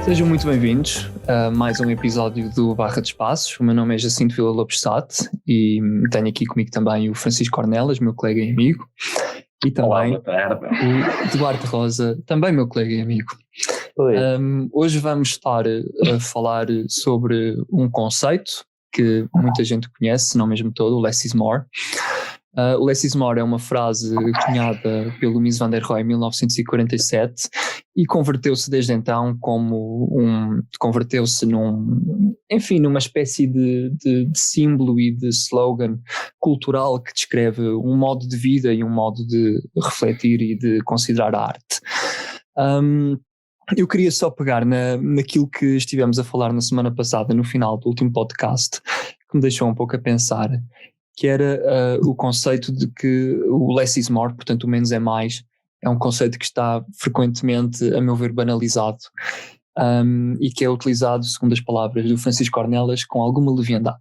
Sejam muito bem-vindos a mais um episódio do Barra de Espaços. O meu nome é Jacinto Vila Lopes Satte e tenho aqui comigo também o Francisco Ornelas, meu colega e amigo, e também o Duarte Rosa, também meu colega e amigo. Hoje vamos estar a falar sobre um conceito que muita gente conhece, se não mesmo todo, o Less is More. O Less is More é uma frase cunhada pelo Mies van der Rohe em 1947 e converteu-se desde então numa espécie de símbolo e de slogan cultural que descreve um modo de vida e um modo de refletir e de considerar a arte. Eu queria só pegar naquilo que estivemos a falar na semana passada, no final do último podcast, que me deixou um pouco a pensar, que era o conceito de que o less is more, portanto o menos é mais, é um conceito que está frequentemente, a meu ver, banalizado e que é utilizado, segundo as palavras do Francisco Ornelas, com alguma leviandade.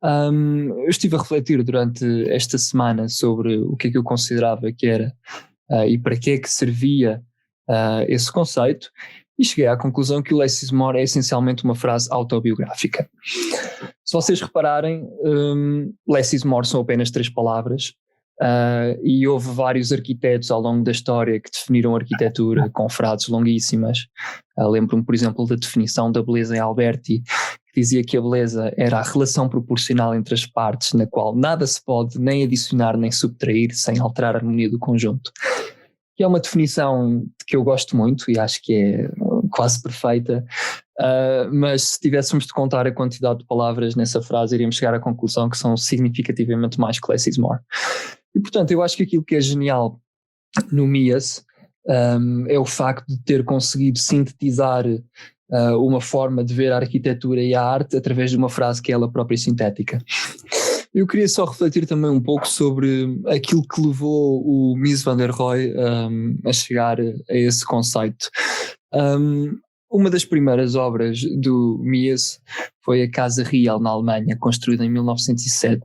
Eu estive a refletir durante esta semana sobre o que é que eu considerava que era e para que é que servia esse conceito, e cheguei à conclusão que o Less is More é essencialmente uma frase autobiográfica. Se vocês repararem, Less is More são apenas 3 palavras, e houve vários arquitetos ao longo da história que definiram a arquitetura com frases longuíssimas. Lembro-me, por exemplo, da definição da beleza em Alberti, que dizia que a beleza era a relação proporcional entre as partes, na qual nada se pode nem adicionar nem subtrair sem alterar a harmonia do conjunto. Que é uma definição que eu gosto muito e acho que é quase perfeita, mas se tivéssemos de contar a quantidade de palavras nessa frase, iríamos chegar à conclusão que são significativamente mais que less is more. E portanto, eu acho que aquilo que é genial no Mies é o facto de ter conseguido sintetizar uma forma de ver a arquitetura e a arte através de uma frase que é ela própria sintética. Eu queria só refletir também um pouco sobre aquilo que levou o Mies van der Rohe a chegar a esse conceito. Uma das primeiras obras do Mies foi a Casa Real na Alemanha, construída em 1907,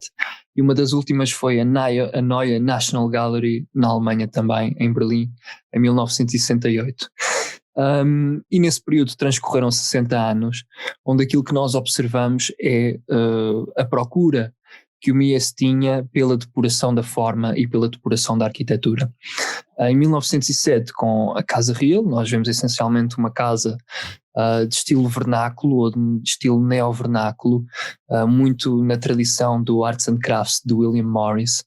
e uma das últimas foi a Neue National Gallery na Alemanha também, em Berlim, em 1968. E nesse período transcorreram 60 anos, onde aquilo que nós observamos é a procura que o Mies tinha pela depuração da forma e pela depuração da arquitetura. Em 1907, com a Casa Real, nós vemos essencialmente uma casa de estilo vernáculo ou de estilo neo-vernáculo, muito na tradição do Arts and Crafts de William Morris.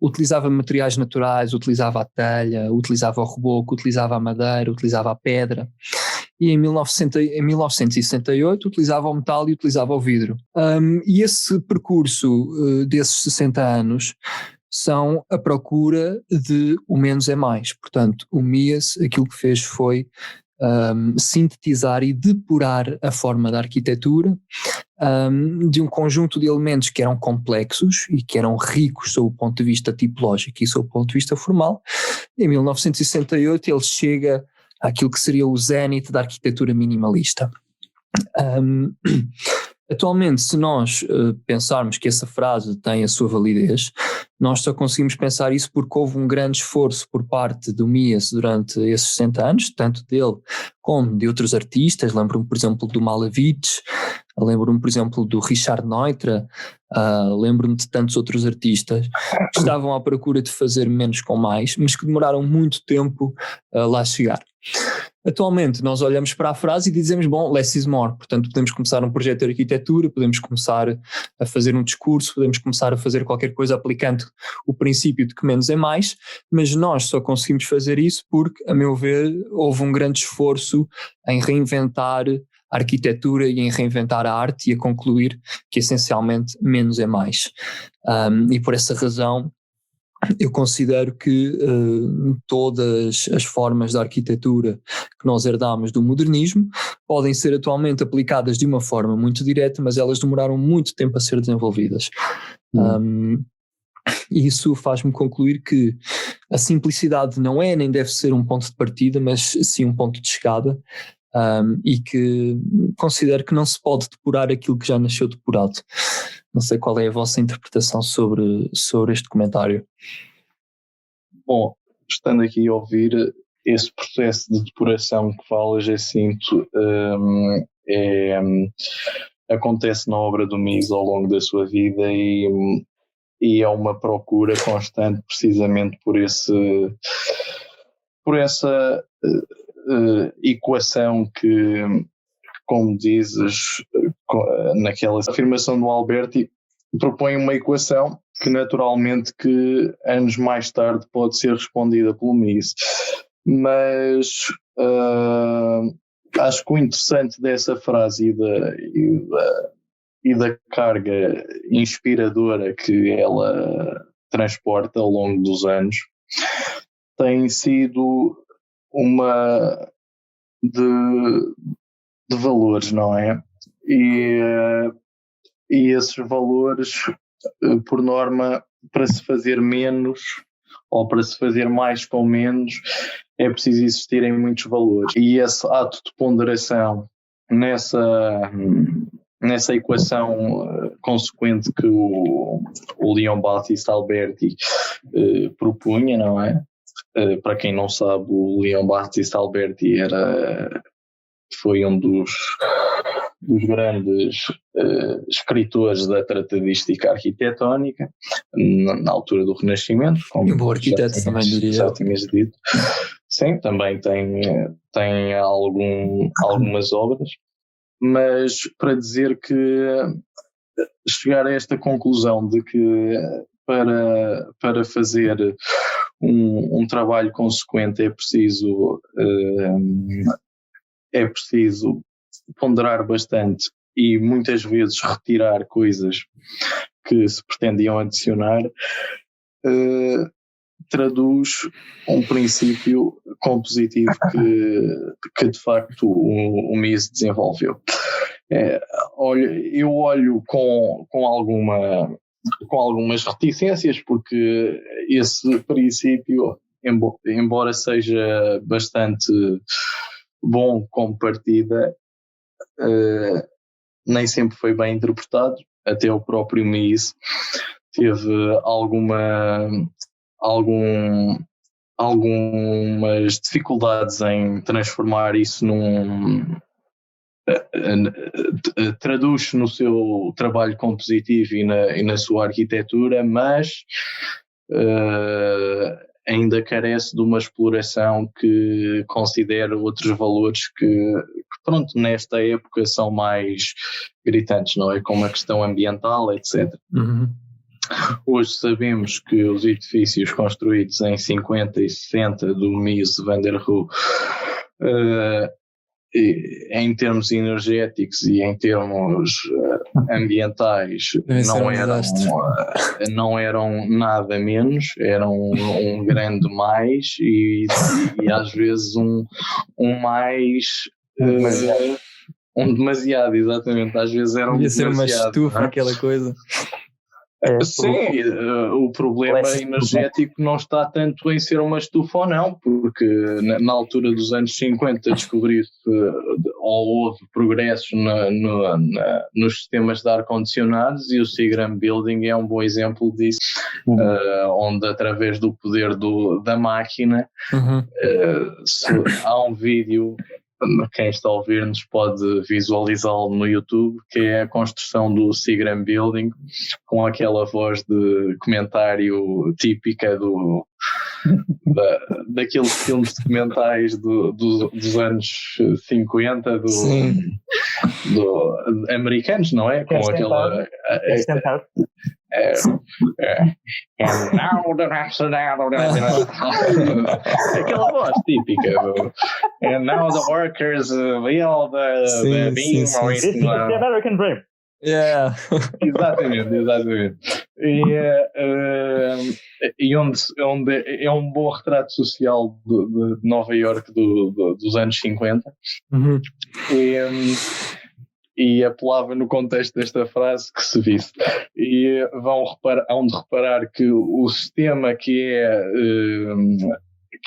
Utilizava materiais naturais, utilizava a telha, utilizava o reboco, utilizava a madeira, utilizava a pedra. E em 1968 utilizava o metal e utilizava o vidro. E esse percurso desses 60 anos são a procura de o menos é mais. Portanto, o Mies aquilo que fez foi sintetizar e depurar a forma da arquitetura de um conjunto de elementos que eram complexos e que eram ricos sob o ponto de vista tipológico e sob o ponto de vista formal. E em 1968 ele chega àquilo que seria o zénite da arquitetura minimalista. Atualmente, se nós pensarmos que essa frase tem a sua validez, nós só conseguimos pensar isso porque houve um grande esforço por parte do Mies durante esses 60 anos, tanto dele como de outros artistas. Lembro-me, por exemplo, do Malevich, lembro-me, por exemplo, do Richard Neutra, lembro-me de tantos outros artistas que estavam à procura de fazer menos com mais, mas que demoraram muito tempo a lá chegar. Atualmente nós olhamos para a frase e dizemos, bom, less is more, portanto podemos começar um projeto de arquitetura, podemos começar a fazer um discurso, podemos começar a fazer qualquer coisa aplicando o princípio de que menos é mais, mas nós só conseguimos fazer isso porque, a meu ver, houve um grande esforço em reinventar a arquitetura e em reinventar a arte e a concluir que essencialmente menos é mais. E por essa razão eu considero que todas as formas de arquitetura que nós herdamos do modernismo podem ser atualmente aplicadas de uma forma muito direta, mas elas demoraram muito tempo a ser desenvolvidas. E isso faz-me concluir que a simplicidade não é nem deve ser um ponto de partida, mas sim um ponto de chegada, e que considero que não se pode depurar aquilo que já nasceu depurado. Não sei qual é a vossa interpretação sobre este comentário. Bom, estando aqui a ouvir, esse processo de depuração que fala, Jacinto, acontece na obra do Mies ao longo da sua vida e é uma procura constante precisamente por essa equação que, como dizes, naquela afirmação do Alberti, propõe uma equação que naturalmente que anos mais tarde pode ser respondida pelo Mies. Mas acho que o interessante dessa frase e da carga inspiradora que ela transporta ao longo dos anos tem sido uma de valores, não é? E esses valores, por norma, para se fazer menos ou para se fazer mais com menos, é preciso existirem muitos valores. E esse ato de ponderação nessa equação consequente que o Leon Battista Alberti propunha, não é? Para quem não sabe, o Leon Battista Alberti foi um dos grandes escritores da tratadística arquitetónica na altura do Renascimento, como bom arquiteto também, diria. Já tinhas dito. Sim, também tem algumas obras, mas para dizer que chegar a esta conclusão de que para fazer um trabalho consequente é preciso ponderar bastante e muitas vezes retirar coisas que se pretendiam adicionar, traduz um princípio compositivo que de facto o Mies desenvolveu. Eu olho com algumas reticências, porque esse princípio, embora seja bastante bom como partida, nem sempre foi bem interpretado. Até o próprio Mies teve algumas dificuldades em transformar isso traduz no seu trabalho compositivo e na sua arquitetura, mas ainda carece de uma exploração que considera outros valores que pronto, nesta época são mais gritantes, não é? Como a questão ambiental, etc. Uhum. Hoje sabemos que os edifícios construídos em 50 e 60 do Mies van der Rohe, em termos energéticos e em termos ambientais, não eram nada menos, eram um grande mais e às vezes um mais demasiado, exatamente, às vezes era Devia ser demasiado, uma estufa, aquela coisa. Sim, o problema energético não está tanto em ser uma estufa ou não, porque na altura dos anos 50 descobriu-se ou houve progressos nos sistemas de ar-condicionados, e o Seagram Building é um bom exemplo disso, onde através do poder da máquina há um vídeo. Quem está a ouvir-nos pode visualizá-lo no YouTube, que é a construção do Seagram Building, com aquela voz de comentário típica daqueles filmes documentais dos anos 50 americanos, não é? Com aquela... aquela voz típica and now the workers build the beam. This is the American dream. Yeah. Exatamente. E onde é um bom retrato social de Nova Iorque dos anos 50. Uhum. E apelava no contexto desta frase que se visse. E hão de reparar que o sistema que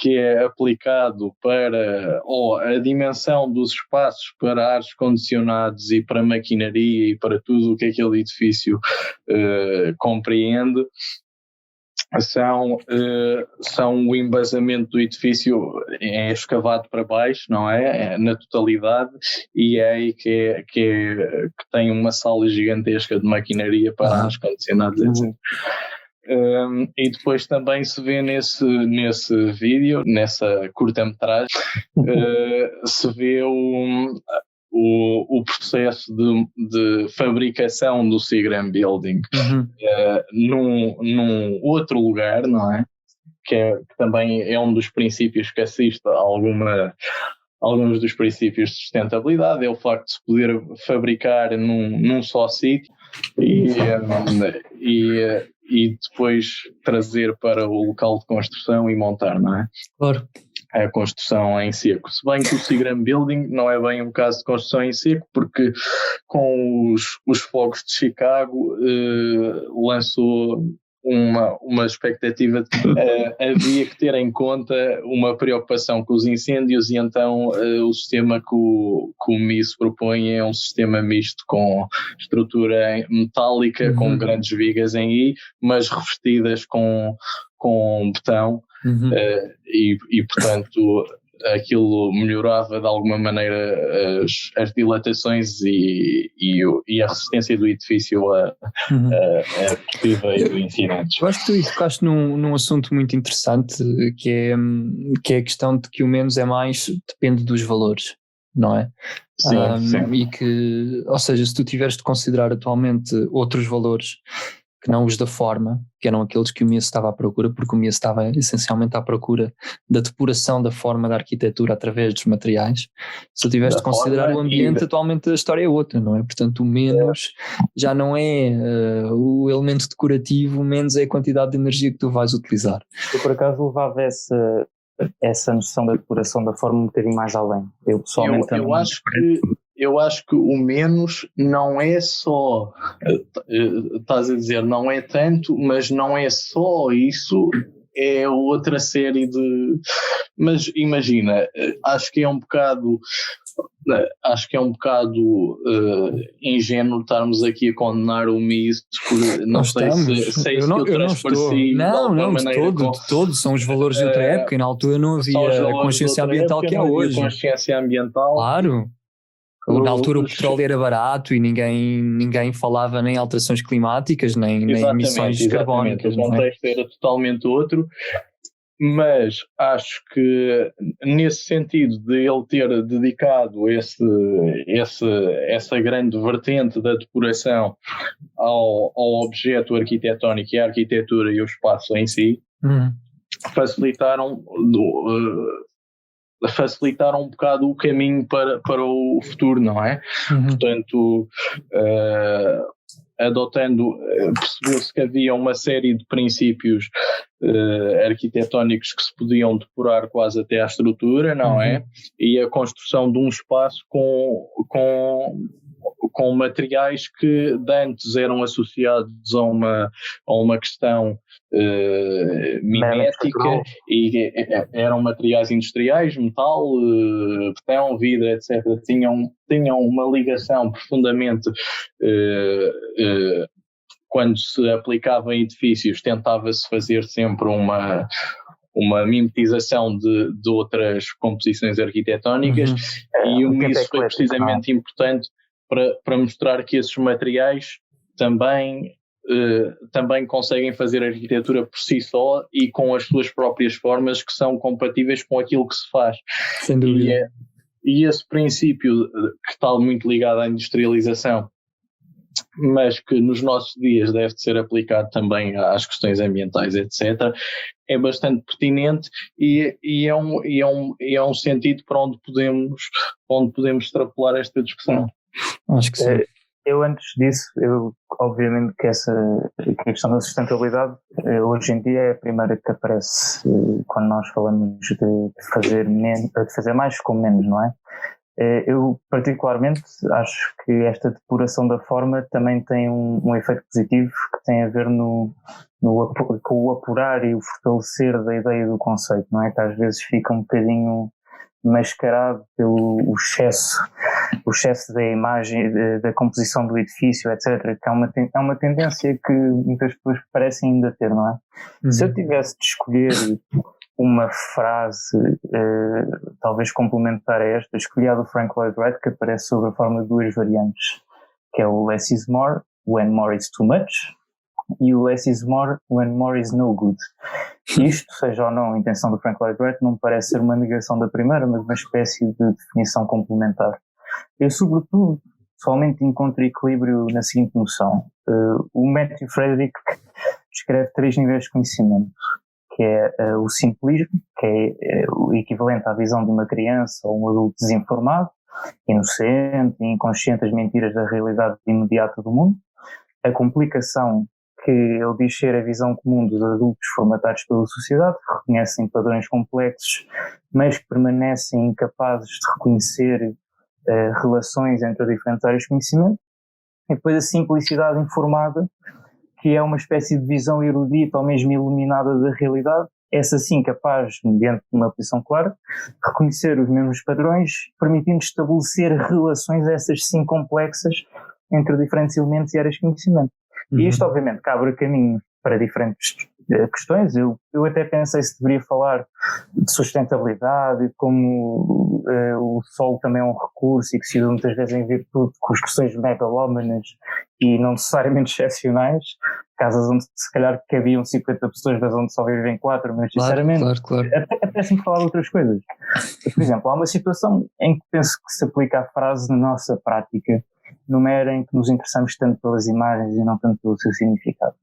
é aplicado para, ou a dimensão dos espaços para ares condicionados e para maquinaria e para tudo o que aquele edifício compreende, são o embasamento do edifício é escavado para baixo, não é? Na totalidade, e é aí que tem uma sala gigantesca de maquinaria para ar-condicionados, etc. E depois também se vê nesse vídeo, nessa curta-metragem, se vê o processo de fabricação do Seagram Building num outro lugar, não é? Que também é um dos princípios que assiste a alguns dos princípios de sustentabilidade, é o facto de se poder fabricar num só sítio e depois trazer para o local de construção e montar, não é? Claro. A construção em seco. Se bem que o Seagram Building não é bem um caso de construção em seco, porque com os fogos de Chicago lançou uma expectativa, havia que ter em conta uma preocupação com os incêndios, e então o sistema que o MIS propõe é um sistema misto com estrutura metálica, com grandes vigas em I, mas revestidas com betão, e portanto aquilo melhorava de alguma maneira as dilatações e a resistência do edifício a possíveis incidentes. Eu acho que tu tocaste num assunto muito interessante, que é a questão de que o menos é mais, depende dos valores, não é? Sim. E que, ou seja, se tu tiveres de considerar atualmente outros valores que não os da forma, que eram aqueles que o MIS estava à procura, porque o MIS estava essencialmente à procura da depuração da forma da arquitetura através dos materiais. Se tu tiveres de considerar o ambiente, atualmente a história é outra, não é? Portanto, o menos já não é o elemento decorativo, o menos é a quantidade de energia que tu vais utilizar. Eu, por acaso, levava essa noção da depuração da forma um bocadinho mais além. Eu pessoalmente eu acho que o menos não é só, estás a dizer, não é tanto, mas não é só isso, é outra série de... Mas imagina, acho que é um bocado ingênuo estarmos aqui a condenar o MIS por não sei se eu transpareci. Não, de todo, são os valores de outra época, e na altura não havia a consciência ambiental que há hoje. Consciência ambiental. Claro. Na altura o petróleo era barato e ninguém falava nem alterações climáticas, nem emissões carbónicas. O contexto era totalmente outro, mas acho que nesse sentido de ele ter dedicado essa grande vertente da depuração ao objeto arquitetónico e à arquitetura e o espaço em si, facilitaram um bocado o caminho para o futuro, não é? Portanto, percebeu-se que havia uma série de princípios arquitetónicos que se podiam depurar quase até à estrutura, não é? E a construção de um espaço com materiais que de antes eram associados a uma questão mimética, e eram materiais industriais, metal, betão, vidro, etc. Tinham uma ligação profundamente, quando se aplicava em edifícios, tentava-se fazer sempre uma mimetização de outras composições arquitetónicas, e isso foi precisamente importante para mostrar que esses materiais também conseguem fazer arquitetura por si só e com as suas próprias formas, que são compatíveis com aquilo que se faz. Sem dúvida. E esse princípio, que está muito ligado à industrialização, mas que nos nossos dias deve ser aplicado também às questões ambientais, etc., é bastante pertinente, e é um sentido para onde podemos extrapolar esta discussão. Acho que sim. Eu, antes disso, obviamente que a questão da sustentabilidade hoje em dia é a primeira que aparece quando nós falamos de fazer mais com menos, não é? Eu particularmente acho que esta depuração da forma também tem um efeito positivo, que tem a ver com o apurar e o fortalecer da ideia do conceito, não é? Que às vezes fica um bocadinho mascarado pelo excesso excesso da imagem, da composição do edifício, etc., que é uma tendência que muitas pessoas parecem ainda ter, não é? Se eu tivesse de escolher uma frase, talvez complementar a esta, escolhi a do Frank Lloyd Wright, que aparece sob a forma de duas variantes, que é o less is more, when more is too much, e o less is more, when more is no good. Isto, seja ou não a intenção do Frank Lloyd Wright, não me parece ser uma negação da primeira, mas uma espécie de definição complementar. Eu, sobretudo, somente encontro equilíbrio na seguinte noção. O Matthew Frederick descreve 3 níveis de conhecimento, que é o simplismo, que é o equivalente à visão de uma criança ou um adulto desinformado, inocente e inconsciente das mentiras da realidade imediata do mundo. A complicação, que ele diz ser a visão comum dos adultos formatados pela sociedade, que reconhecem padrões complexos, mas que permanecem incapazes de reconhecer relações entre diferentes áreas de conhecimento. E depois a simplicidade informada, que é uma espécie de visão erudita ou mesmo iluminada da realidade, essa sim capaz, mediante uma posição clara, reconhecer os mesmos padrões, permitindo estabelecer relações essas sim complexas entre diferentes elementos e áreas de conhecimento. E isto obviamente que abre caminho para diferentes questões. Eu até pensei se deveria falar de sustentabilidade, como o solo também é um recurso e que se usa muitas vezes em virtude de construções megalómanas e não necessariamente excepcionais, casas onde se calhar cabiam 50 pessoas, mas onde só vivem 4, mas sinceramente claro. até assim falar de outras coisas. Por exemplo, há uma situação em que penso que se aplica a frase na nossa prática, numa era em que nos interessamos tanto pelas imagens e não tanto pelo seu significado.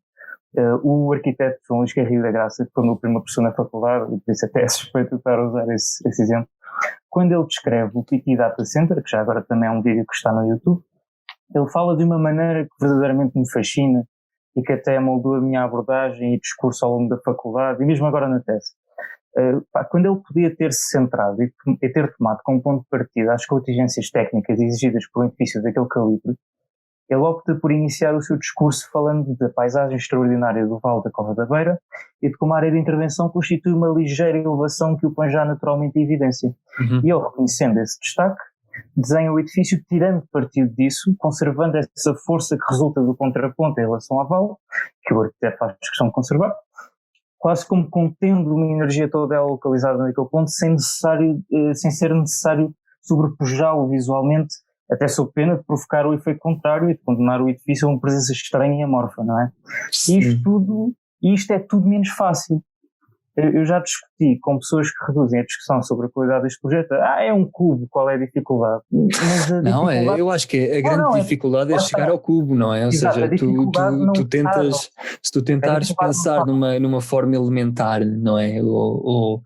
O arquiteto João Luís Garrido da Graça, que foi o meu primeiro professor na faculdade, e por isso até é suspeito de estar a usar esse exemplo, quando ele descreve o PT Data Center, que já agora também é um vídeo que está no YouTube, ele fala de uma maneira que verdadeiramente me fascina e que até moldou a minha abordagem e discurso ao longo da faculdade e mesmo agora na tese. Quando ele podia ter-se centrado e ter tomado como ponto de partida as contingências técnicas exigidas por um edifício daquele calibre, ele opta por iniciar o seu discurso falando da paisagem extraordinária do Vale da Cova da Beira e de como a área de intervenção constitui uma ligeira elevação que o põe já naturalmente em evidência. E ele, reconhecendo esse destaque, desenha o edifício tirando partido disso, conservando essa força que resulta do contraponto em relação ao vale, que o arquiteto faz questão de conservar, quase como contendo uma energia toda ela localizada naquele ponto, sem ser necessário sobrepujá-lo visualmente, até sob pena de provocar o efeito contrário e de condenar o edifício a uma presença estranha e amorfa, não é? Isto é tudo menos fácil. Eu já discuti com pessoas que reduzem a discussão sobre a qualidade deste projeto. É um cubo, qual é a dificuldade? Mas a não, eu acho que a grande dificuldade é chegar ao cubo, não é? Ou seja, tu tentas, se tu tentares pensar numa forma elementar, não é? Ou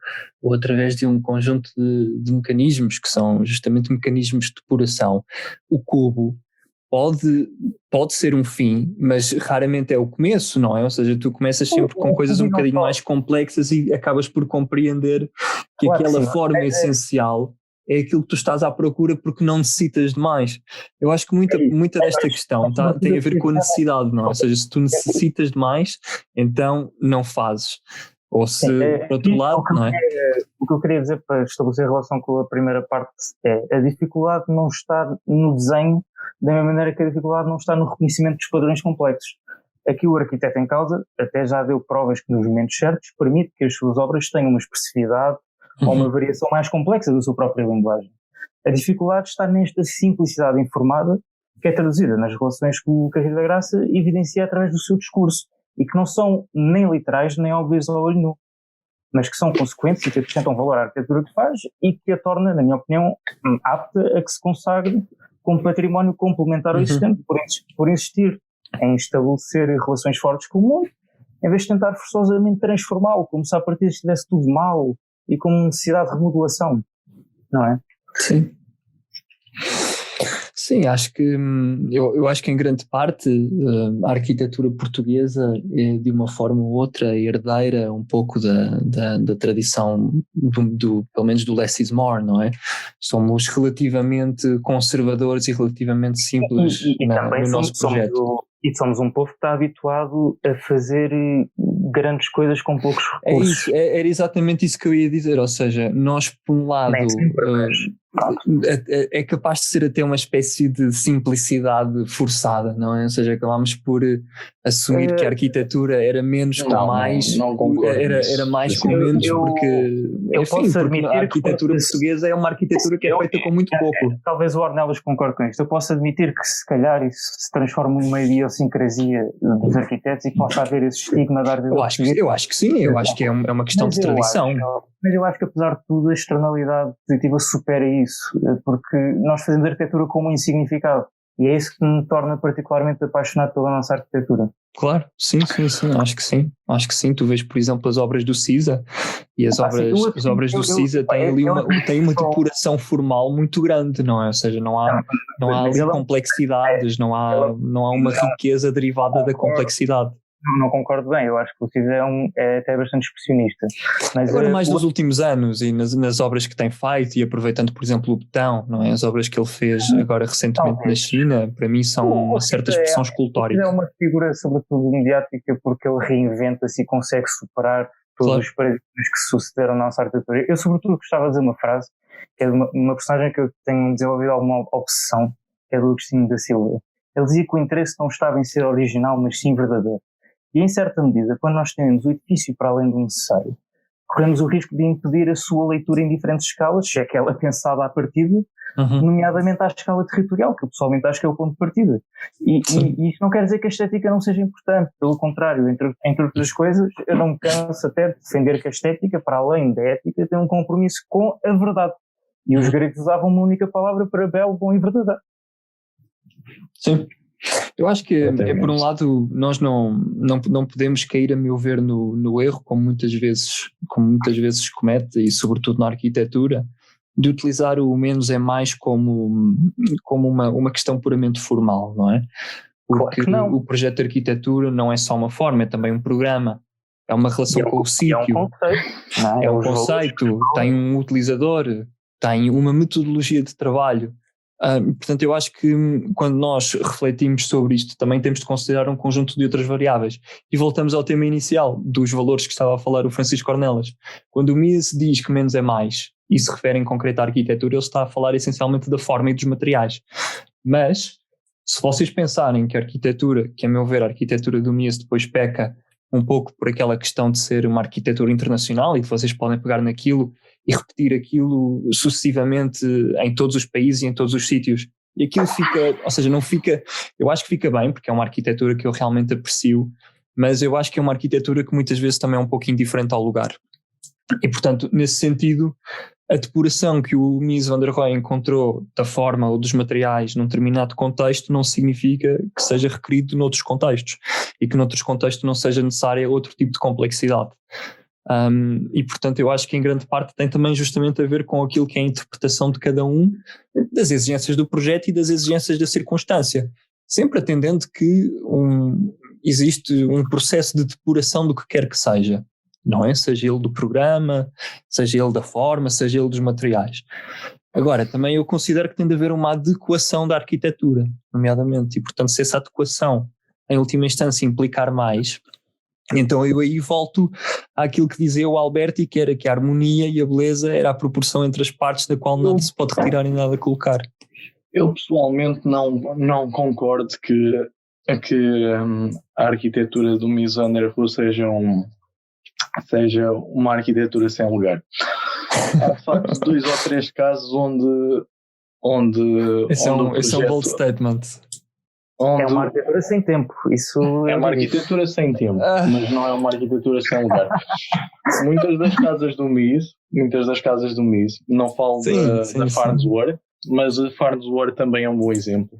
através de um conjunto de mecanismos que são justamente mecanismos de depuração, o cubo pode ser um fim, mas raramente é o começo, não é? Ou seja, tu começas sempre com coisas um bocadinho mais complexas e acabas por compreender que aquela forma essencial é aquilo que tu estás à procura porque não necessitas de mais. Eu acho que muita desta questão tem a ver com a necessidade, não é? Ou seja, se tu necessitas de mais, então não fazes. Ou se, por outro lado, não é? O que eu queria dizer para estabelecer relação com a primeira parte é a dificuldade não está no desenho, da mesma maneira que a dificuldade não está no reconhecimento dos padrões complexos. Aqui o arquiteto em causa até já deu provas que nos momentos certos permite que as suas obras tenham uma expressividade ou uma variação mais complexa da sua própria linguagem. A dificuldade está nesta simplicidade informada que é traduzida nas relações que o Garrido da Graça evidencia através do seu discurso e que não são nem literais nem óbvios ao olho nu, mas que são consequentes e que acrescentam valor à arquitetura que faz e que a torna, na minha opinião, apta a que se consagre como património complementar ao existente, por insistir em estabelecer relações fortes com o mundo, em vez de tentar forçosamente transformá-lo, como se a partir estivesse tudo mal e com necessidade de remodelação, não é? Sim, acho que eu acho que em grande parte a arquitetura portuguesa é de uma forma ou outra herdeira um pouco da tradição pelo menos do less is more, não é? Somos relativamente conservadores e relativamente simples no nosso projeto. E somos um povo que está habituado a fazer grandes coisas com poucos recursos. É isso, era exatamente isso que eu ia dizer, ou seja, nós por um lado é capaz de ser até uma espécie de simplicidade forçada, não é? Ou seja, acabámos por assumir que a arquitetura era menos com mais, não era mais com menos, porque a arquitetura portuguesa é uma arquitetura que é feita com muito pouco. Talvez o Ornelas concorde com isto. Eu posso admitir que se calhar isso se transforma numa idiosincrasia dos arquitetos e que possa haver esse estigma da arquitetura. Eu acho que sim, eu acho que é uma questão de tradição. Mas eu acho que apesar de tudo a externalidade positiva supera isso, porque nós fazemos arquitetura como um insignificado e é isso que me torna particularmente apaixonado pela nossa arquitetura. Claro, sim, acho que sim, tu vês por exemplo as obras do CISA e as obras do CISA têm ali uma depuração formal muito grande, não é? Ou seja, não há ali complexidades, não há uma riqueza derivada da complexidade. Não concordo bem, eu acho que o CISA é até bastante expressionista. Mas agora mais nos últimos anos e nas obras que tem feito e aproveitando por exemplo o Betão, não é? As obras que ele fez agora recentemente na China, para mim são uma certa expressão escultórica. É uma figura sobretudo mediática porque ele reinventa-se e consegue superar todos os paradigmas que sucederam na nossa arquitetura. Eu sobretudo gostava de dizer uma frase, que é de uma personagem que eu tenho desenvolvido alguma obsessão, que é do Agostinho da Silva. Ele dizia que o interesse não estava em ser original, mas sim verdadeiro. E em certa medida, quando nós temos o edifício para além do necessário, corremos o risco de impedir a sua leitura em diferentes escalas, se é que ela é pensada à partida, nomeadamente à escala territorial, que eu pessoalmente acho que é o ponto de partida. E isto não quer dizer que a estética não seja importante, pelo contrário, entre outras coisas, eu não me canso até de defender que a estética, para além da ética, tem um compromisso com a verdade. E os gregos usavam uma única palavra para belo, bom e verdadeiro. Sim. Eu acho que, por um lado, nós não podemos cair, a meu ver, no erro, como muitas vezes comete, e sobretudo na arquitetura, de utilizar o menos é mais como uma questão puramente formal, não é? Porque o projeto de arquitetura não é só uma forma, é também um programa, é uma relação com o sítio, é um conceito, tem um utilizador, tem uma metodologia de trabalho. Portanto, eu acho que quando nós refletimos sobre isto também temos de considerar um conjunto de outras variáveis. E voltamos ao tema inicial dos valores que estava a falar o Francisco Ornelas. Quando o Mies diz que menos é mais e se refere em concreto à arquitetura, ele está a falar essencialmente da forma e dos materiais. Mas, se vocês pensarem que a arquitetura, que a meu ver a arquitetura do Mies depois peca um pouco por aquela questão de ser uma arquitetura internacional e que vocês podem pegar naquilo e repetir aquilo sucessivamente em todos os países e em todos os sítios. E aquilo fica, ou seja, não fica, eu acho que fica bem, porque é uma arquitetura que eu realmente aprecio, mas eu acho que é uma arquitetura que muitas vezes também é um pouco indiferente ao lugar. E, portanto, nesse sentido, a depuração que o Mies van der Rohe encontrou da forma ou dos materiais num determinado contexto não significa que seja requerido noutros contextos e que noutros contextos não seja necessária outro tipo de complexidade. E portanto eu acho que em grande parte tem também justamente a ver com aquilo que é a interpretação de cada um das exigências do projeto e das exigências da circunstância, sempre atendendo que existe um processo de depuração do que quer que seja, não é? Seja ele do programa, seja ele da forma, seja ele dos materiais. Agora, também eu considero que tem de haver uma adequação da arquitetura, nomeadamente, e portanto se essa adequação em última instância implicar mais, então eu aí volto àquilo que dizia o Alberti, que era que a harmonia e a beleza era a proporção entre as partes da qual nada se pode retirar e nada colocar. Eu pessoalmente não concordo que a arquitetura do Mies van der Rohe seja uma arquitetura sem lugar. Há de facto 2 ou 3 casos onde esse é um bold statement. É uma arquitetura sem tempo. Isso é uma arquitetura sem tempo, mas não é uma arquitetura sem lugar. Muitas das casas do Mies, não falo da Farnsworth, mas a Farnsworth também é um bom exemplo.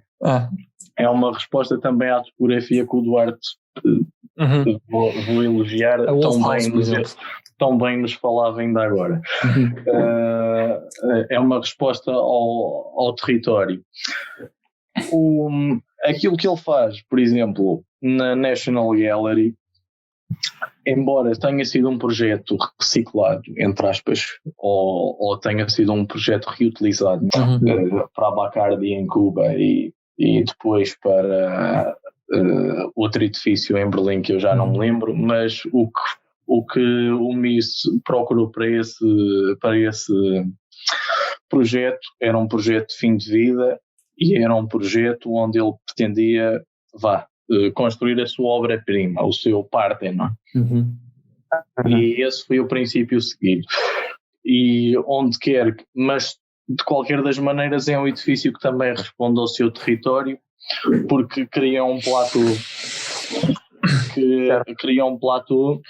É uma resposta também à topografia que o Duarte vou elogiar tão bem nos falava ainda agora. É uma resposta ao território. Aquilo que ele faz, por exemplo, na National Gallery, embora tenha sido um projeto reciclado, entre aspas, ou tenha sido um projeto reutilizado para a Bacardi em Cuba e depois para outro edifício em Berlim que eu já não me lembro, mas o que o Mies procurou para esse projeto era um projeto de fim de vida e era um projeto onde ele pretendia construir a sua obra-prima, o seu Parthenon. E esse foi o princípio seguido. E onde quer, mas de qualquer das maneiras é um edifício que também responde ao seu território, porque cria um platô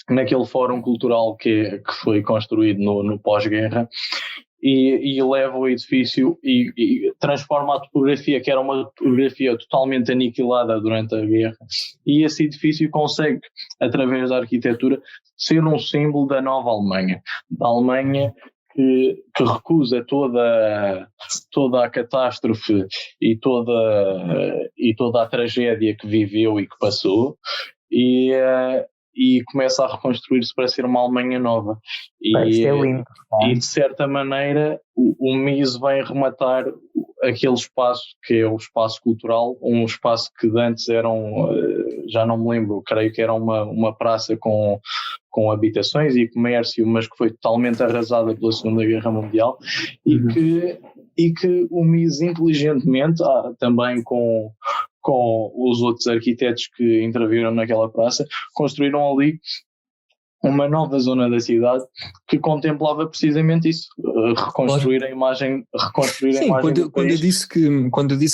naquele fórum cultural que foi construído no pós-guerra, e leva o edifício e transforma a topografia, que era uma topografia totalmente aniquilada durante a guerra, e esse edifício consegue, através da arquitetura, ser um símbolo da nova Alemanha, da Alemanha que recusa toda a catástrofe e toda a tragédia que viveu e que passou, e começa a reconstruir-se para ser uma Alemanha nova. Isto é lindo. E de certa maneira o MIS vem rematar aquele espaço que é o espaço cultural, um espaço que de antes já não me lembro, creio que era uma praça com habitações e comércio, mas que foi totalmente arrasada pela Segunda Guerra Mundial, e que o MIS inteligentemente, também com os outros arquitetos que interviram naquela praça, construíram ali uma nova zona da cidade que contemplava precisamente isso, reconstruir a imagem, quando eu disse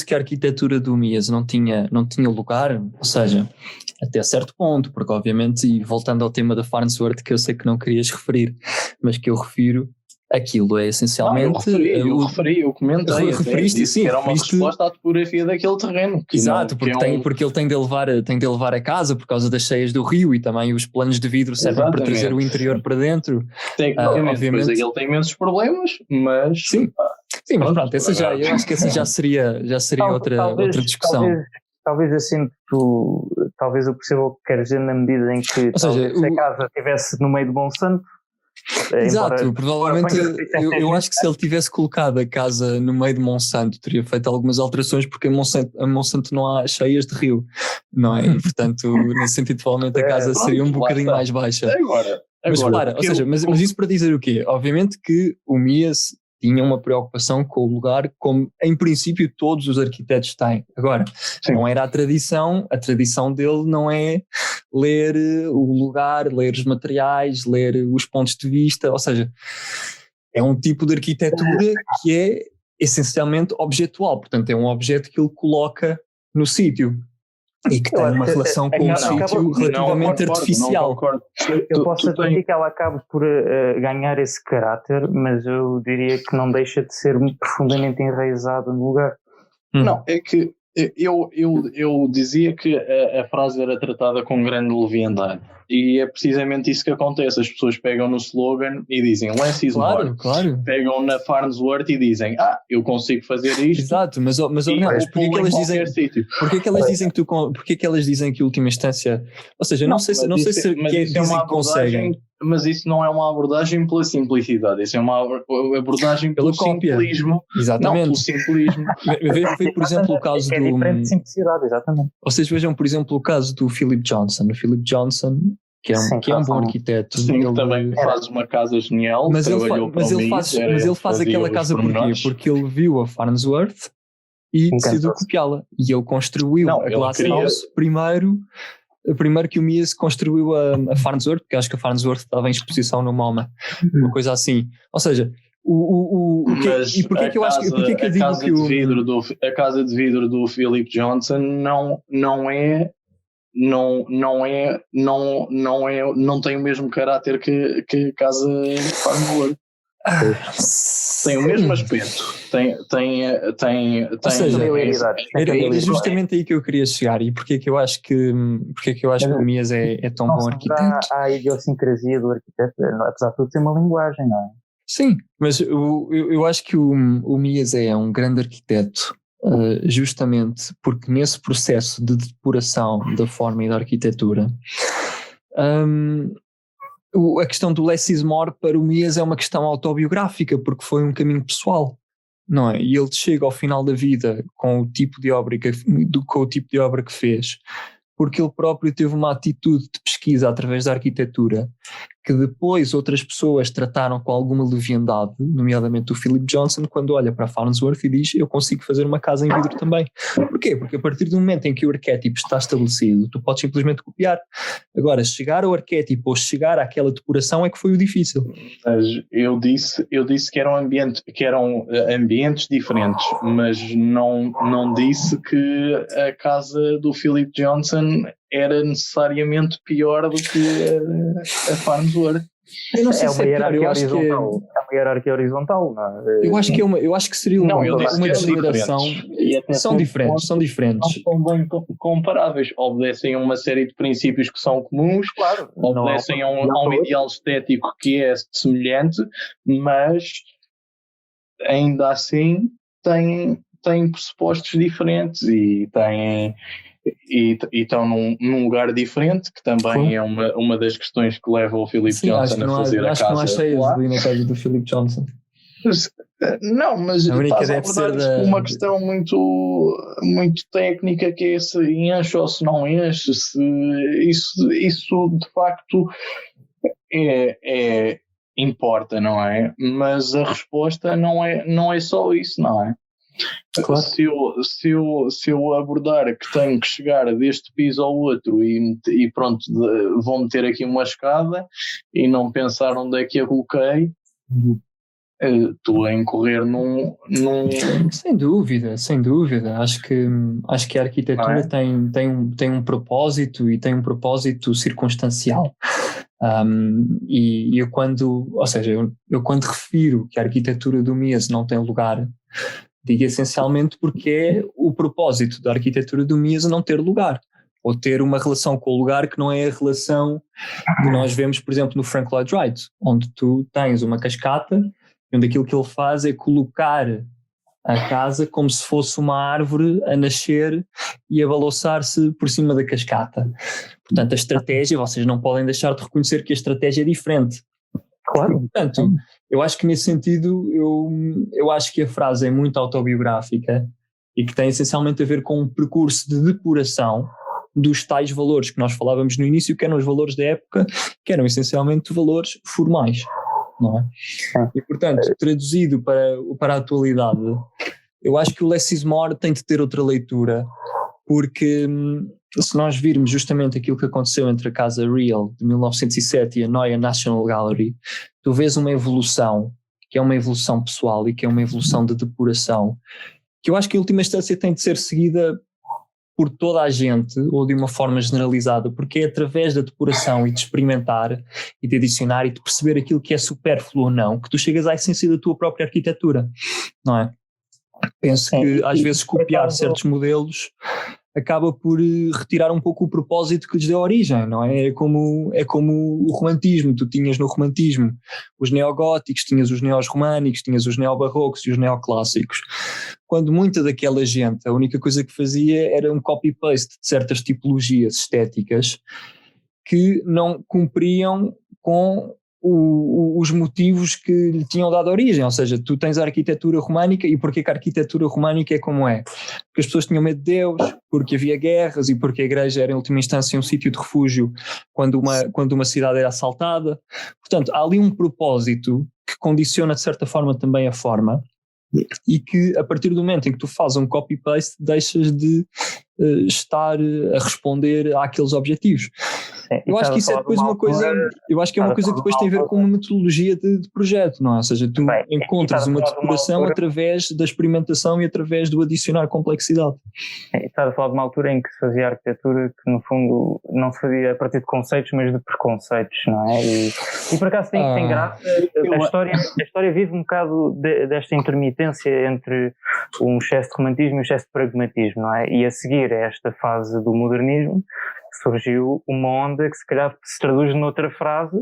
que a arquitetura do MIAS não tinha lugar, ou seja, até certo ponto, porque obviamente, e voltando ao tema da Farnsworth, que eu sei que não querias referir, mas que eu refiro, aquilo é essencialmente... Eu comentei, era uma resposta à topografia daquele terreno. Exato, porque ele tem de levar a casa por causa das cheias do rio, e também os planos de vidro servem para trazer o interior para dentro. Obviamente. Ele tem imensos problemas, mas... Sim, mas pronto, eu acho que essa já seria outra discussão. Talvez assim talvez eu perceba o que queres dizer, na medida em que se a casa estivesse no meio de Monsanto. Exato, provavelmente eu acho que se ele tivesse colocado a casa no meio de Monsanto teria feito algumas alterações, porque a Monsanto não há cheias de rio, não é? E, portanto, nesse sentido, provavelmente a casa seria um bocadinho mais baixa. Mas isso para dizer o quê? Obviamente que o MIAS tinha uma preocupação com o lugar, como em princípio todos os arquitetos têm. Agora, não era a tradição dele não é ler o lugar, ler os materiais, ler os pontos de vista, ou seja, é um tipo de arquitetura que é essencialmente objetual, portanto é um objeto que ele coloca no sítio e que tem uma relação com o sítio relativamente artificial. Eu posso admitir que ela acabe por ganhar esse caráter, mas eu diria que não deixa de ser muito profundamente enraizada no lugar. Não, é que eu dizia que a frase era tratada com grande leviandade, e é precisamente isso que acontece. As pessoas pegam no slogan e dizem less is more. Claro. Pegam na Farnsworth e dizem eu consigo fazer isto. Exato, mas porquê que elas dizem que a última instância, ou seja, não sei se dizem que conseguem. Mas isso não é uma abordagem pela simplicidade, isso é uma abordagem pelo simplismo. Exatamente. Não, pelo simplismo. Vê, por exemplo, o caso do... É diferente de simplicidade, exatamente. Vocês vejam, por exemplo, o caso do Philip Johnson. O Philip Johnson, que é um bom arquiteto. Sim, ele também faz uma casa genial. Mas ele faz aquela casa porquê? Porque ele viu a Farnsworth e decidiu copiá-la. E ele construiu a Glasshouse primeiro que o MIAS construiu a Farnsworth, porque acho que a Farnsworth estava em exposição no MoMA, uma coisa assim. Ou seja, e porquê que eu acho que eu digo que a casa de vidro do Philip Johnson não tem o mesmo caráter que a casa Farnsworth. Tem o mesmo aspecto, era justamente aí que eu queria chegar. E porque é que eu acho que o MIAS é tão bom arquiteto? A idiosincrasia do arquiteto, apesar de tudo ter uma linguagem, não é? Sim, mas eu acho que o MIAS é um grande arquiteto, justamente porque nesse processo de depuração da forma e da arquitetura, a questão do less is more para o MIAS é uma questão autobiográfica, porque foi um caminho pessoal, não é? E ele chega ao final da vida com o tipo de obra que fez, porque ele próprio teve uma atitude de pesquisa através da arquitetura que depois outras pessoas trataram com alguma leviandade, nomeadamente o Philip Johnson, quando olha para Farnsworth e diz: eu consigo fazer uma casa em vidro também. Porquê? Porque a partir do momento em que o arquétipo está estabelecido, tu podes simplesmente copiar. Agora, chegar ao arquétipo ou chegar àquela depuração é que foi o difícil. Mas eu disse que eram ambientes diferentes, mas não disse que a casa do Philip Johnson era necessariamente pior do que a Farnsworth. Eu não sei se é pior, eu acho que é uma hierarquia horizontal, não é? Eu acho que seria uma degeneração. São diferentes. Não são bem comparáveis. Obedecem a uma série de princípios que são comuns, claro, obedecem a um ideal estético que é semelhante, mas ainda assim têm pressupostos diferentes e estão num lugar diferente, que também é uma das questões que leva o Philip Johnson a fazer a casa. Acho que não há cheias ali na casa do Philip Johnson. Não, mas estás a abordar isto por uma questão muito, muito técnica, que é se enche ou se não enche, se isso de facto importa, não é? Mas a resposta não é só isso, não é? Claro. Se eu abordar que tenho que chegar deste piso ao outro e pronto, vou meter aqui uma escada e não pensar onde é que a coloquei, estou a incorrer num... Sem dúvida. Acho que a arquitetura tem um propósito, e tem um propósito circunstancial. E eu quando refiro que a arquitetura do Mies não tem lugar, digo essencialmente porque é o propósito da arquitetura do Mies não ter lugar, ou ter uma relação com o lugar que não é a relação que nós vemos, por exemplo, no Frank Lloyd Wright, onde tu tens uma cascata, onde aquilo que ele faz é colocar a casa como se fosse uma árvore a nascer e a balouçar-se por cima da cascata. Portanto, a estratégia, vocês não podem deixar de reconhecer que a estratégia é diferente. Claro. Portanto, eu acho que nesse sentido, eu acho que a frase é muito autobiográfica e que tem essencialmente a ver com um percurso de depuração dos tais valores que nós falávamos no início, que eram os valores da época, que eram essencialmente valores formais, não é? E, portanto, traduzido para a atualidade, eu acho que o Less is More tem de ter outra leitura, porque se nós virmos justamente aquilo que aconteceu entre a Casa Real de 1907 e a Neue National Gallery, tu vês uma evolução, que é uma evolução pessoal e que é uma evolução de depuração, que eu acho que em última instância tem de ser seguida por toda a gente, ou de uma forma generalizada, porque é através da depuração e de experimentar e de adicionar e de perceber aquilo que é supérfluo ou não, que tu chegas à essência da tua própria arquitetura, não é? Penso que às vezes copiar certos modelos acaba por retirar um pouco o propósito que lhes deu origem, não é? É como o romantismo. Tu tinhas no romantismo os neogóticos, tinhas os neorromânicos, tinhas os neobarrocos e os neoclássicos. Quando muita daquela gente, a única coisa que fazia era um copy-paste de certas tipologias estéticas que não cumpriam com os motivos que lhe tinham dado origem. Ou seja, tu tens a arquitetura românica, e porquê que a arquitetura românica é como é? Porque as pessoas tinham medo de Deus, porque havia guerras e porque a igreja era em última instância um sítio de refúgio quando uma cidade era assaltada. Portanto, há ali um propósito que condiciona de certa forma também a forma, e que a partir do momento em que tu fazes um copy-paste deixas de estar a responder àqueles objetivos. Eu acho que isso é depois uma coisa, eu acho que é uma coisa que depois tem a ver com uma metodologia de projeto, não é? Ou seja, tu encontras uma depuração através da experimentação e através do adicionar complexidade. Estás a falar de uma altura em que se fazia arquitetura que no fundo não se fazia a partir de conceitos, mas de preconceitos, não é? E por acaso tem graça, a história vive um bocado desta intermitência entre um excesso de romantismo e um excesso de pragmatismo, não é? E a seguir a esta fase do modernismo surgiu uma onda que se calhar se traduz noutra frase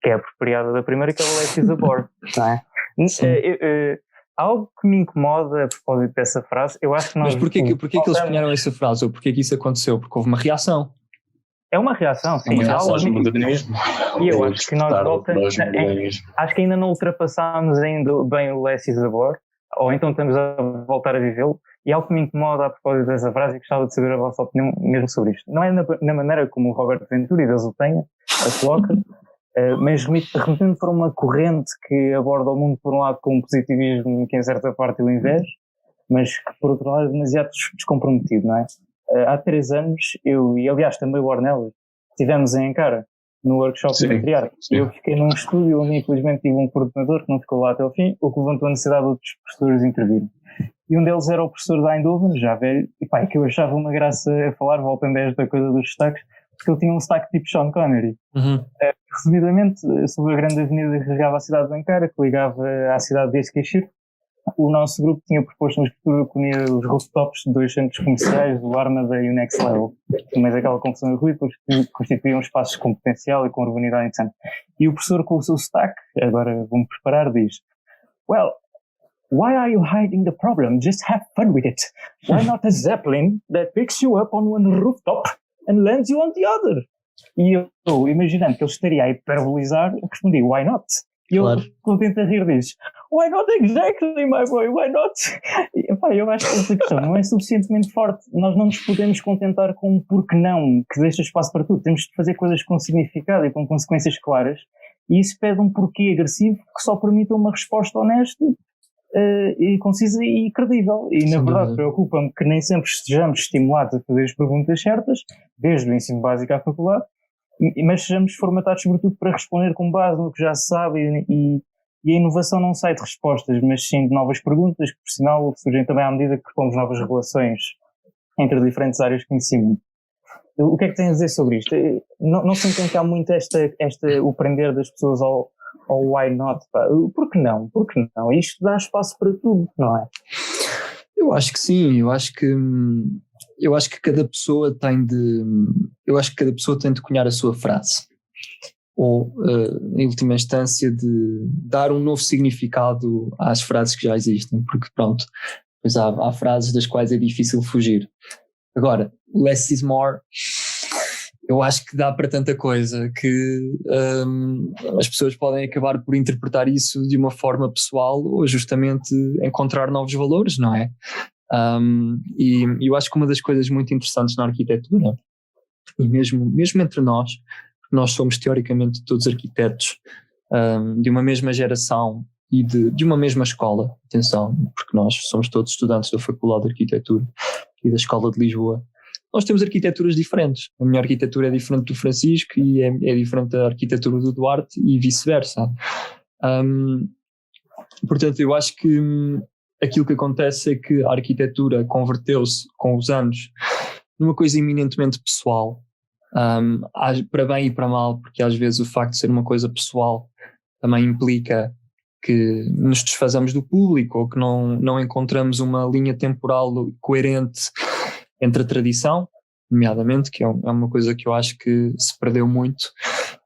que é apropriada da primeira, que é o Less is a Bore, não é? Algo que me incomoda a propósito dessa frase, eu acho que nós... Mas porquê que eles cunharam essa frase, ou porquê que isso aconteceu? Porque houve uma reação. É uma reação, sim. E eu acho que nós voltamos... Acho que ainda não ultrapassámos ainda bem o Less is a Bore, ou então estamos a voltar a vivê-lo. E algo que me incomoda a propósito dessa frase, e gostava de saber a vossa opinião mesmo sobre isto. Não é na maneira como o Robert Venturi, Deus o tenha, a coloca, Mas remetendo para uma corrente que aborda o mundo por um lado com um positivismo que em certa parte eu invejo, mas que por outro lado é demasiado descomprometido, não é? Há 3 anos, eu e aliás também o Ornelas, estivemos em Ankara, no workshop de matriarca. Eu fiquei num estúdio onde infelizmente tive um coordenador que não ficou lá até o fim, o que levantou a necessidade de outros professores intervirem. E um deles era o professor de Eindhoven, já velho, e pá, é que eu achava uma graça a falar, voltando a esta coisa dos sotaques, porque ele tinha um sotaque tipo Sean Connery. Resumidamente, sobre a grande avenida que regava a cidade de Ankara, que ligava à cidade de Eskişehir, o nosso grupo tinha proposto uma estrutura que unia os rooftops de 2 centros comerciais, o Armada e o Next Level. No meio daquela confusão e ruído, constituíam espaços com potencial e com urbanidade interessante. E o professor, com o seu sotaque, agora vou-me preparar, diz: "Well, why are you hiding the problem? Just have fun with it. Why not a Zeppelin that picks you up on one rooftop and lands you on the other?" E eu, imaginando que ele estaria a hiperbolizar, respondi: "Why not?" E ele, contente a rir, diz: "Why not exactly, my boy, why not?" E, epá, eu acho que essa questão não é suficientemente forte. Nós não nos podemos contentar com um porque não, que deixa espaço para tudo. Temos de fazer coisas com significado e com consequências claras, e isso pede um porquê agressivo que só permita uma resposta honesta, e concisa e credível. E na verdade preocupa-me que nem sempre estejamos estimulados a fazer as perguntas certas, desde o ensino básico à faculdade, mas sejamos formatados sobretudo para responder com base no que já se sabe, e a inovação não sai de respostas, mas sim de novas perguntas, que por sinal surgem também à medida que propomos novas relações entre diferentes áreas de conhecimento. O que é que tens a dizer sobre isto? Não sentem que há muito o prender das pessoas ao why not? Pá? Por que não? Por que não? Isto dá espaço para tudo, não é? Eu acho que sim, eu acho que cada pessoa tem de cunhar a sua frase, ou em última instância de dar um novo significado às frases que já existem, porque pronto, pois há frases das quais é difícil fugir. Agora, less is more, eu acho que dá para tanta coisa que as pessoas podem acabar por interpretar isso de uma forma pessoal ou justamente encontrar novos valores, não é? E eu acho que uma das coisas muito interessantes na arquitetura, e mesmo entre nós somos teoricamente todos arquitetos, de uma mesma geração e de uma mesma escola, atenção, porque nós somos todos estudantes da Faculdade de Arquitetura e da Escola de Lisboa. Nós temos arquiteturas diferentes. A minha arquitetura é diferente do Francisco e é diferente da arquitetura do Duarte e vice-versa. Portanto, eu acho que aquilo que acontece é que a arquitetura converteu-se com os anos numa coisa eminentemente pessoal, para bem e para mal, porque às vezes o facto de ser uma coisa pessoal também implica que nos desfazamos do público ou que não encontramos uma linha temporal coerente entre a tradição, nomeadamente, que é uma coisa que eu acho que se perdeu muito,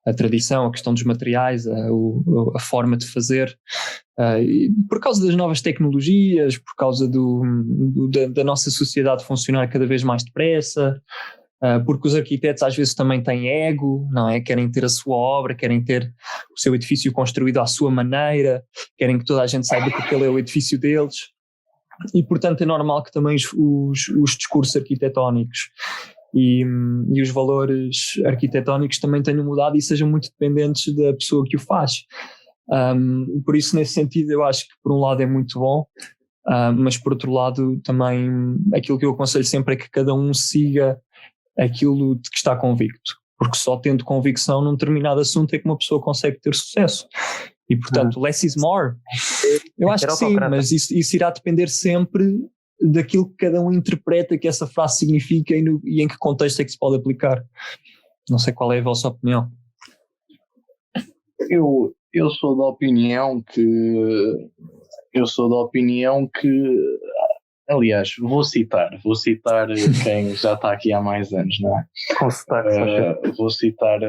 a tradição, a questão dos materiais, a forma de fazer, por causa das novas tecnologias, por causa da nossa sociedade funcionar cada vez mais depressa, porque os arquitetos às vezes também têm ego, não é? Querem ter a sua obra, querem ter o seu edifício construído à sua maneira, querem que toda a gente saiba que aquele é o edifício deles. E, portanto, é normal que também os discursos arquitetónicos e os valores arquitetónicos também tenham mudado e sejam muito dependentes da pessoa que o faz. Por isso, nesse sentido, eu acho que por um lado é muito bom, mas por outro lado também aquilo que eu aconselho sempre é que cada um siga aquilo de que está convicto, porque só tendo convicção num determinado assunto é que uma pessoa consegue ter sucesso. E, portanto, less is more. Eu acho que sim, mas isso irá depender sempre daquilo que cada um interpreta que essa frase significa e em que contexto é que se pode aplicar. Não sei qual é a vossa opinião. Eu sou da opinião que aliás, vou citar quem já está aqui há mais anos, não é? Vou citar...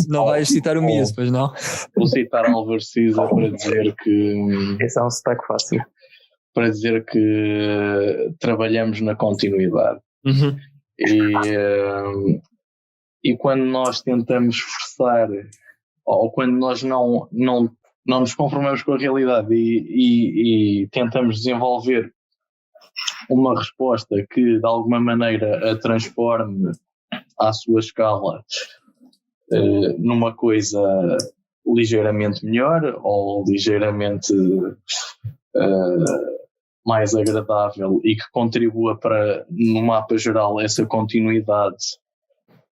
Não vais citar o Mias, pois não? Vou citar Álvaro Siza para dizer que... Esse é um sotaque fácil. Para dizer que trabalhamos na continuidade. Uhum. E quando nós tentamos forçar, ou quando nós não nos conformamos com a realidade e tentamos desenvolver uma resposta que de alguma maneira a transforme à sua escala numa coisa ligeiramente melhor ou ligeiramente mais agradável e que contribua para, no mapa geral, essa continuidade.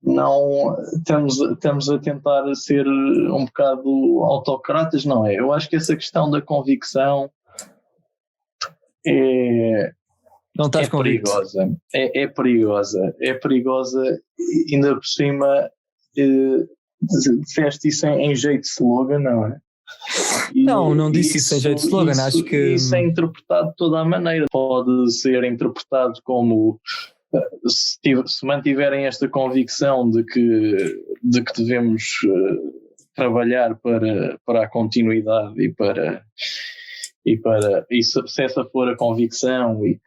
Não estamos a tentar ser um bocado autocratas, não é? Eu acho que essa questão da convicção é perigosa. É perigosa, ainda por cima disseste isso em jeito de slogan, não é? Não disse isso em jeito de slogan, acho que... Isso é interpretado de toda a maneira, pode ser interpretado como... Se mantiverem esta convicção de que devemos trabalhar para a continuidade e se essa for a convicção e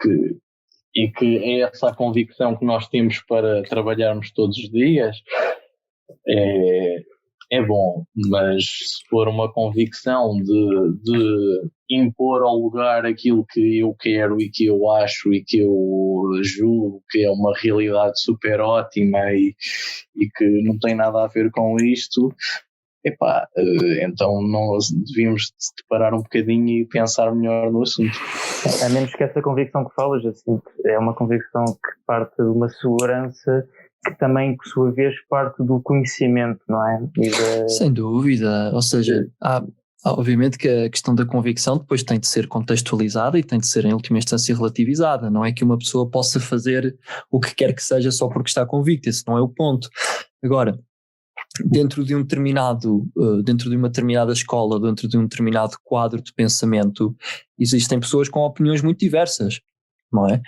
que é essa a convicção que nós temos para trabalharmos todos os dias, é bom, mas se for uma convicção de impor ao lugar aquilo que eu quero e que eu acho e que eu julgo que é uma realidade super ótima e que não tem nada a ver com isto, então nós devíamos parar um bocadinho e pensar melhor no assunto. A menos que essa convicção que falas, assim, é uma convicção que parte de uma segurança que também, por sua vez, parte do conhecimento, não é? Sem dúvida, ou seja, obviamente que a questão da convicção depois tem de ser contextualizada e tem de ser em última instância relativizada, não é que uma pessoa possa fazer o que quer que seja só porque está convicta, esse não é o ponto. Agora, dentro de uma determinada escola, dentro de um determinado quadro de pensamento, existem pessoas com opiniões muito diversas, não é?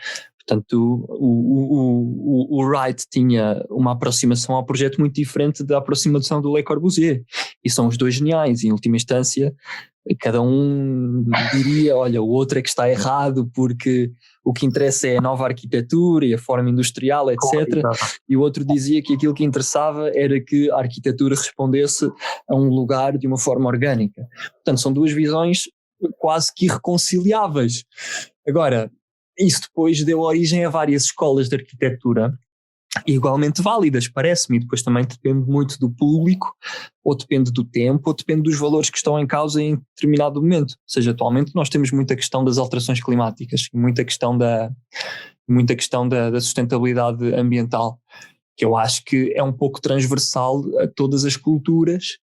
Portanto, o Wright tinha uma aproximação ao projeto muito diferente da aproximação do Le Corbusier, e são os dois geniais, e em última instância cada um diria, olha, o outro é que está errado porque o que interessa é a nova arquitetura e a forma industrial, etc. E o outro dizia que aquilo que interessava era que a arquitetura respondesse a um lugar de uma forma orgânica. Portanto, são duas visões quase que irreconciliáveis. Agora, isso depois deu origem a várias escolas de arquitetura igualmente válidas, parece-me, e depois também depende muito do público, ou depende do tempo, ou depende dos valores que estão em causa em determinado momento. Ou seja, atualmente nós temos muita questão das alterações climáticas, muita questão da sustentabilidade ambiental, que eu acho que é um pouco transversal a todas as culturas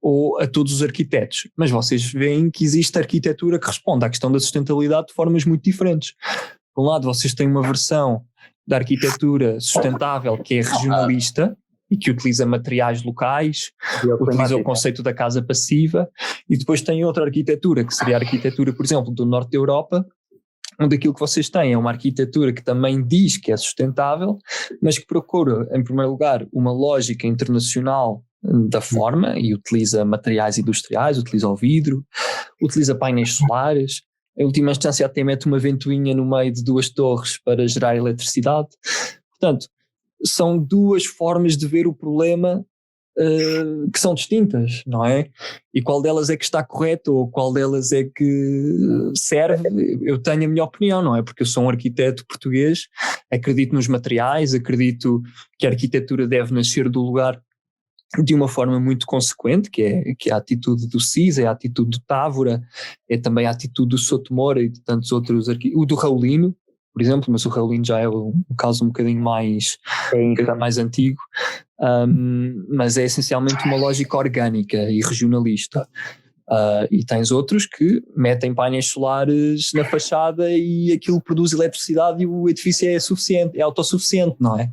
ou a todos os arquitetos, mas vocês veem que existe arquitetura que responde à questão da sustentabilidade de formas muito diferentes. Por um lado, vocês têm uma versão da arquitetura sustentável que é regionalista e que utiliza materiais locais, utiliza o conceito da casa passiva, e depois tem outra arquitetura, que seria a arquitetura, por exemplo, do norte da Europa, onde aquilo que vocês têm é uma arquitetura que também diz que é sustentável, mas que procura, em primeiro lugar, uma lógica internacional da forma e utiliza materiais industriais, utiliza o vidro, utiliza painéis solares, em última instância até mete uma ventoinha no meio de duas torres para gerar eletricidade. Portanto, são duas formas de ver o problema que são distintas, não é? E qual delas é que está correta ou qual delas é que serve, eu tenho a minha opinião, não é? Porque eu sou um arquiteto português, acredito nos materiais, acredito que a arquitetura deve nascer do lugar de uma forma muito consequente, que é a atitude do Cis, é a atitude do Távora, é também a atitude do Sotomora e de tantos outros o do Raulino, por exemplo, mas o Raulino já é um caso um bocadinho mais antigo, mas é essencialmente uma lógica orgânica e regionalista. E tens outros que metem painéis solares na fachada e aquilo produz eletricidade e o edifício é autossuficiente, não é?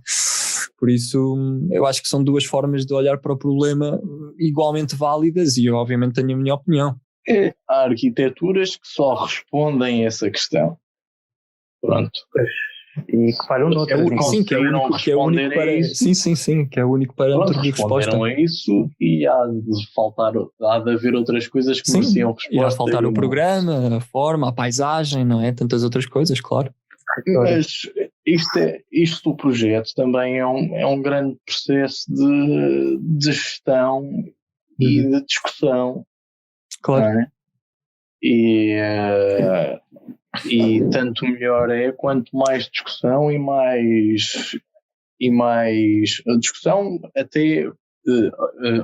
Por isso, eu acho que são duas formas de olhar para o problema igualmente válidas e eu obviamente tenho a minha opinião. Há arquiteturas que só respondem a essa questão. Pronto. E que falham noutras. Sim, que é o único para... Sim, que é o único parâmetro de resposta. Responderam a isso e há de haver outras coisas que mereciam resposta. E há de faltar o programa, a forma, a paisagem, não é? Tantas outras coisas, claro. Mas isto do projeto também é um grande processo de gestão e de discussão. Claro. É? E tanto melhor é quanto mais discussão e mais discussão até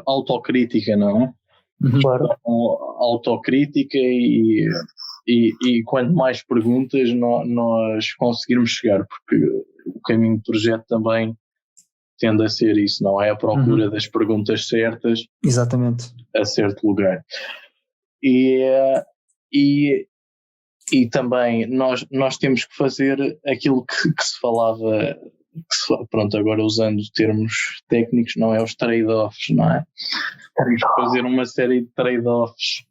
autocrítica, não é? Claro. Autocrítica e quanto mais perguntas nós conseguirmos chegar, porque o caminho do projeto também tende a ser isso, não é? A procura das perguntas certas. Exatamente. A certo lugar. E também nós temos que fazer aquilo que se falava, pronto, agora usando termos técnicos, não é? Os trade-offs, não é? Temos que fazer uma série de trade-offs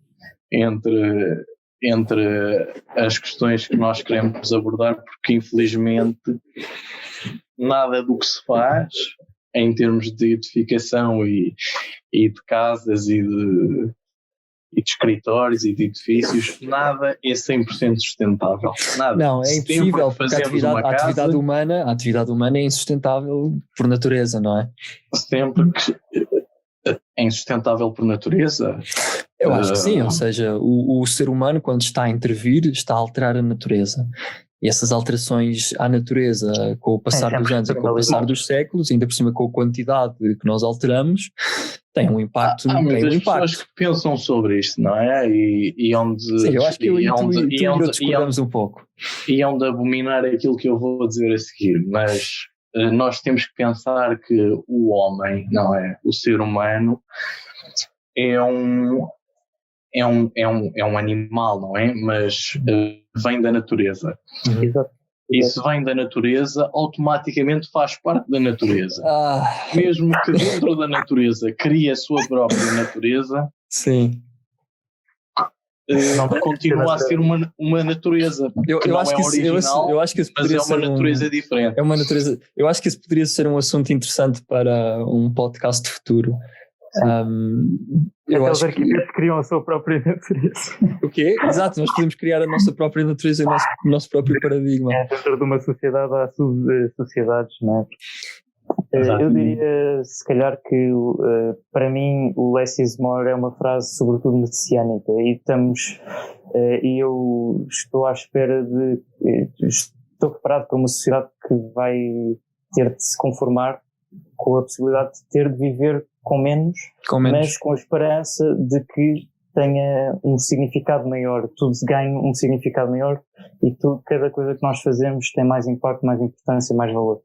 entre as questões que nós queremos abordar, porque infelizmente nada do que se faz em termos de edificação e de casas e de escritórios e de edifícios, nada é 100% sustentável. Nada. Não, é impossível, porque a atividade humana é insustentável por natureza, não é? Sempre que é insustentável por natureza. Eu acho que sim, ou seja, o ser humano, quando está a intervir, está a alterar a natureza. E essas alterações à natureza, com o passar dos anos e com o passar dos séculos, ainda por cima com a quantidade que nós alteramos, tem um impacto. Pessoas que pensam sobre isto, não é? E onde. Sim, eu acho que discordamos um pouco. E onde abominar aquilo que eu vou dizer a seguir, mas nós temos que pensar que o homem, não é? O ser humano é um animal, não é? Mas vem da natureza. Exato. E se vem da natureza, automaticamente faz parte da natureza. Mesmo que dentro da natureza crie a sua própria natureza, sim. Continua a ser uma natureza que não é original, eu acho que isso mas é uma natureza diferente. É uma natureza. Eu acho que isso poderia ser um assunto interessante para um podcast futuro. Os arquitetos criam a sua própria natureza. O quê? Exato, nós podemos criar a nossa própria natureza e o nosso próprio paradigma. Dentro de uma sociedade há subsociedades, não é? Eu diria, se calhar, que para mim o less is more é uma frase sobretudo messiânica e eu estou à espera estou preparado para uma sociedade que vai ter de se conformar com a possibilidade de ter de viver com menos, mas com a esperança de que tenha um significado maior, tudo ganhe um significado maior e cada coisa que nós fazemos tem mais impacto, mais importância, mais valor.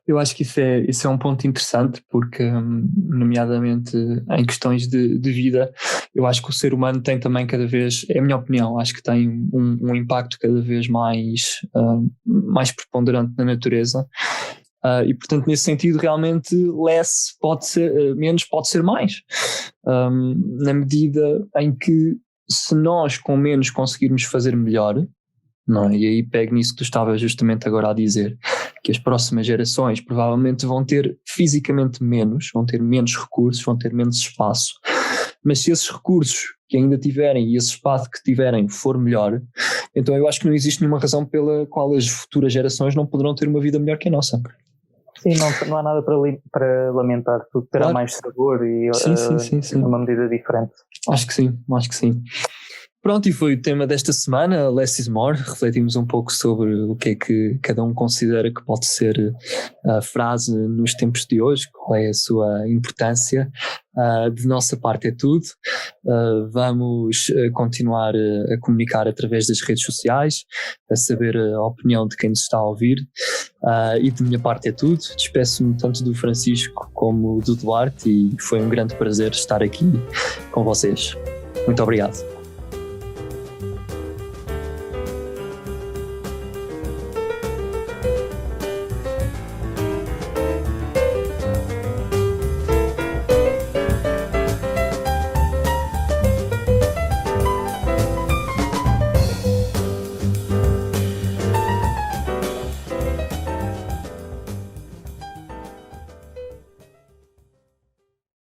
Eu acho que isso é um ponto interessante porque, nomeadamente em questões de vida, eu acho que o ser humano tem também cada vez, é a minha opinião, acho que tem um impacto cada vez mais preponderante na natureza. E portanto nesse sentido realmente menos pode ser mais, na medida em que se nós com menos conseguirmos fazer melhor, não é? E aí pego nisso que tu estavas justamente agora a dizer, que as próximas gerações provavelmente vão ter fisicamente menos, vão ter menos recursos, vão ter menos espaço, mas se esses recursos que ainda tiverem e esse espaço que tiverem for melhor, então eu acho que não existe nenhuma razão pela qual as futuras gerações não poderão ter uma vida melhor que a nossa. Sim, não há nada para lamentar, tudo terá mais sabor e sim. uma medida diferente. Acho que sim. Pronto, e foi o tema desta semana, Less is More. Refletimos um pouco sobre o que é que cada um considera que pode ser a frase nos tempos de hoje, qual é a sua importância. De nossa parte é tudo. Vamos continuar a comunicar através das redes sociais, a saber a opinião de quem nos está a ouvir. E de minha parte é tudo. Despeço-me tanto do Francisco como do Duarte e foi um grande prazer estar aqui com vocês. Muito obrigado.